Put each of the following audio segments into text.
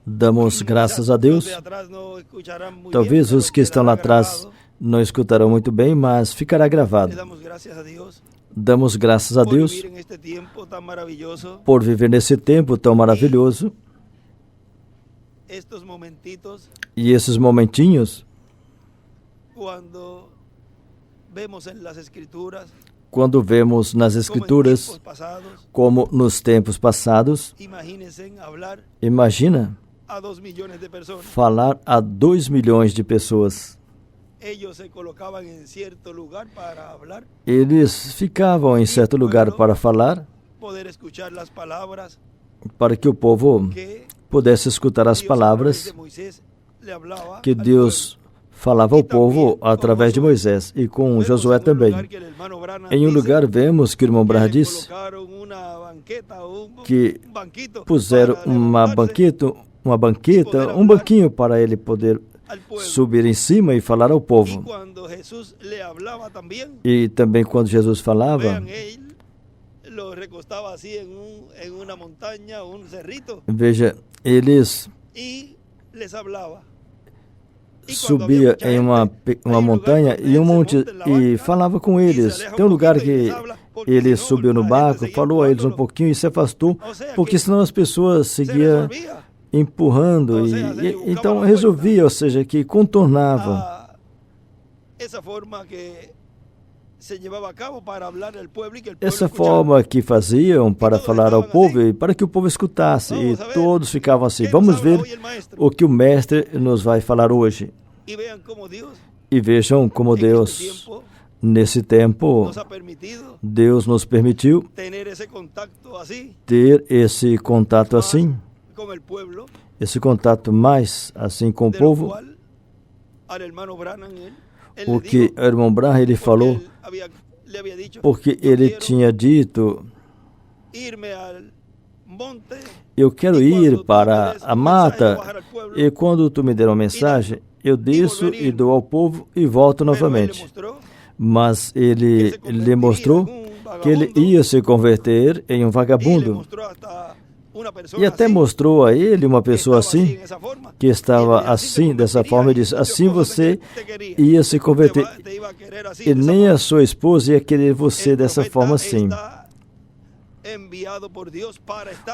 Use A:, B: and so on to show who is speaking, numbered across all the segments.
A: Damos graças a Deus. Talvez os que estão lá atrás não escutarão muito bem, mas ficará gravado. Damos graças a Deus por viver nesse tempo tão maravilhoso. E esses momentinhos, quando vemos nas Escrituras, como nos tempos passados, imagina falar a 2 milhões de pessoas. Eles ficavam em certo lugar para falar, para que o povo pudesse escutar as palavras que Deus falava ao povo através de Moisés e com Josué também. Em um lugar vemos que o irmão Branham disse que puseram uma banqueta, um banquinho para ele poder subir em cima e falar ao povo. E também quando Jesus falava, veja, eles subia em uma montanha e um monte e falava com eles. Tem um lugar que ele subiu no barco, falou a eles um pouquinho e se afastou, porque senão as pessoas seguiam empurrando e então resolvia, ou seja, que contornavam. Essa forma que faziam para falar ao povo e para que o povo escutasse, e todos ficavam assim, vamos ver o que o mestre nos vai falar hoje. E vejam como Deus, nesse tempo, Deus nos permitiu ter esse contato assim, esse contato mais assim com o povo. O que o irmão Branham ele falou, porque ele tinha dito, eu quero ir para a mata, e quando tu me der uma mensagem, eu desço e dou ao povo e volto novamente. Mas ele lhe mostrou que ele ia se converter em um vagabundo. E até mostrou a ele uma pessoa assim, que estava assim, dessa forma, e disse, assim você ia se converter. E nem a sua esposa ia querer você dessa forma assim.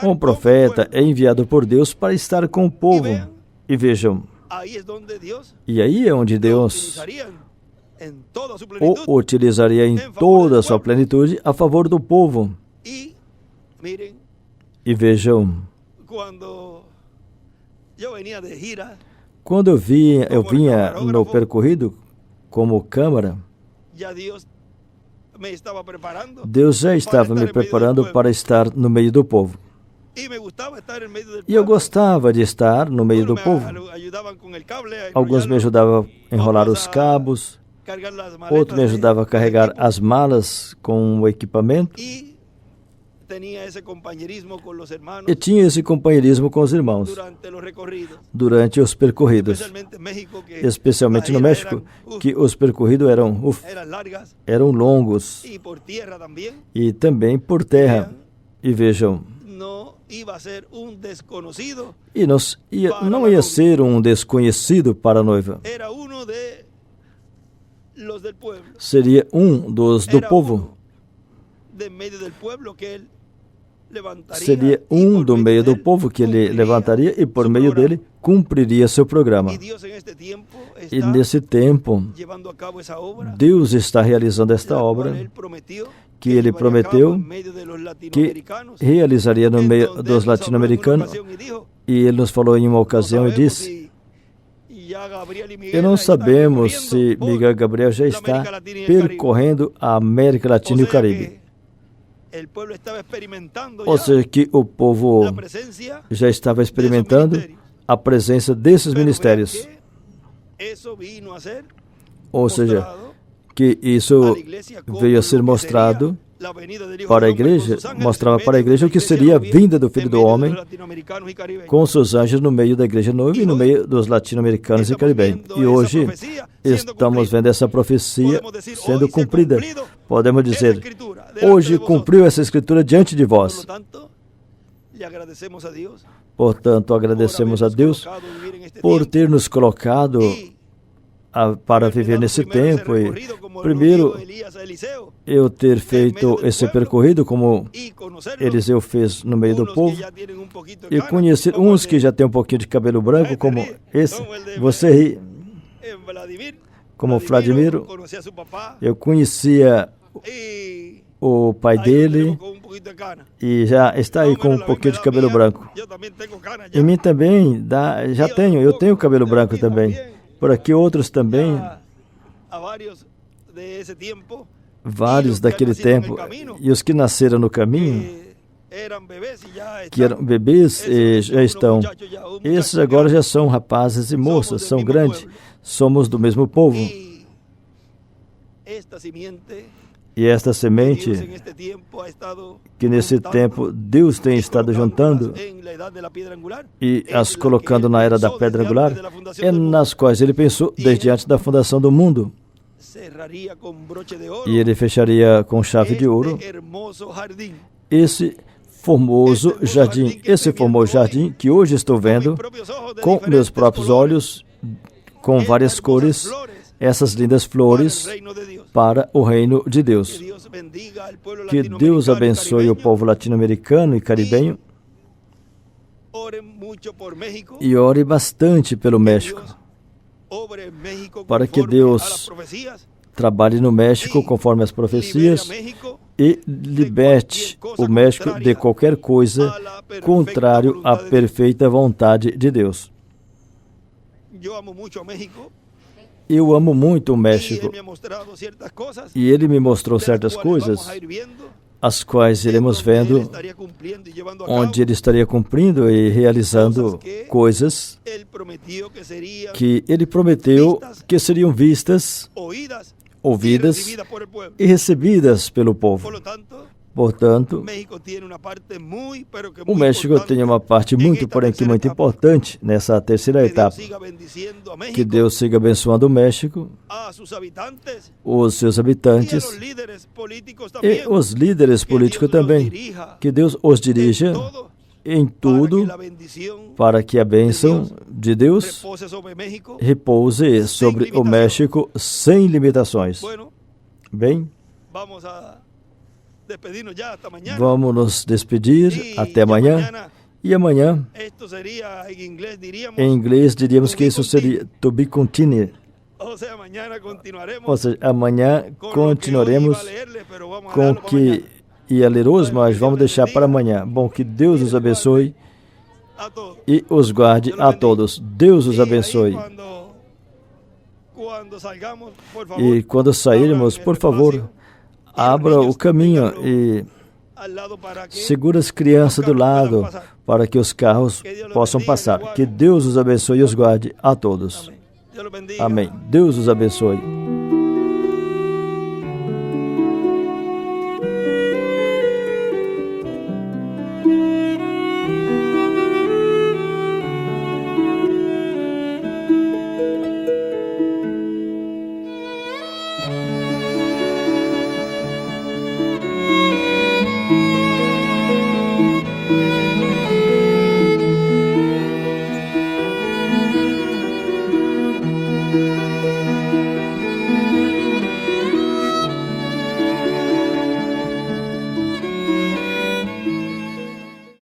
A: Um profeta é enviado por Deus para estar com o povo. E vejam, e aí é onde Deus o utilizaria em toda a sua plenitude a favor do povo. E vejam, quando eu vinha no percorrido como câmara, Deus já estava me preparando para estar no meio do povo. E eu gostava de estar no meio do povo. Alguns me ajudavam a enrolar os cabos, outros me ajudavam a carregar as malas com o equipamento. E tinha esse companheirismo com os irmãos durante os percorridos, especialmente no México, que os percorridos eram longos e também por terra. E vejam, e não ia ser um desconhecido para a noiva, seria um dos do povo. Seria um do meio do povo que ele levantaria e por meio dele cumpriria seu programa. E nesse tempo, Deus está realizando esta obra que ele prometeu que realizaria no meio dos latino-americanos. E ele nos falou em uma ocasião e disse, e não sabemos se Miguel Gabriel já está percorrendo a América Latina e o Caribe. Ou seja, que o povo já estava experimentando a presença desses ministérios. Ou seja, que isso veio a ser mostrado para a igreja, mostrava para a igreja o que seria a vinda do Filho do Homem com seus anjos no meio da igreja noiva e no meio dos latino-americanos e caribenhos. E hoje estamos vendo essa profecia sendo cumprida. Podemos dizer, hoje cumpriu essa escritura diante de vós. Portanto, agradecemos a Deus por ter nos colocado para viver nesse tempo. E, primeiro, eu ter feito esse percorrido como Eliseu fez no meio do povo, e conhecer uns que já têm um pouquinho de cabelo branco, como esse. Você ri, como Vladimiro. Eu conhecia o pai dele e já está aí com um pouquinho de cabelo branco. Em mim também eu tenho cabelo branco também. Por aqui outros também, vários daquele tempo, e os que nasceram no caminho, que eram bebês e já estão. Esses agora já são rapazes e moças, são grandes, somos do mesmo povo. E esta semente que nesse tempo Deus tem estado juntando e as colocando na era da pedra angular, é nas quais ele pensou desde antes da fundação do mundo. E ele fecharia com chave de ouro esse formoso jardim que hoje estou vendo com meus próprios olhos, com várias cores, essas lindas flores para o reino de Deus. Que Deus abençoe o povo latino-americano e caribenho e ore bastante pelo México, para que Deus trabalhe no México conforme as profecias e liberte o México de qualquer coisa contrário à perfeita vontade de Deus. Eu amo muito o México e ele me mostrou certas coisas, as quais iremos vendo, onde ele estaria cumprindo e realizando coisas que ele prometeu que seriam vistas, ouvidas e recebidas pelo povo. Portanto, o México tem uma parte muito, porém que muito importante nessa terceira etapa. Que Deus siga abençoando o México, os seus habitantes e os líderes políticos também. Que Deus os dirija em tudo para que a bênção de Deus repouse sobre o México sem limitações. Bem, vamos nos despedir até amanhã. E amanhã, em inglês, diríamos que isso seria to be continued. Ou seja, amanhã continuaremos com o que ia ler hoje, mas vamos deixar para amanhã. Bom, que Deus os abençoe e os guarde a todos. Deus os abençoe. E quando sairmos, por favor, abra o caminho e segura as crianças do lado para que os carros possam passar. Que Deus os abençoe e os guarde a todos. Amém. Deus os abençoe.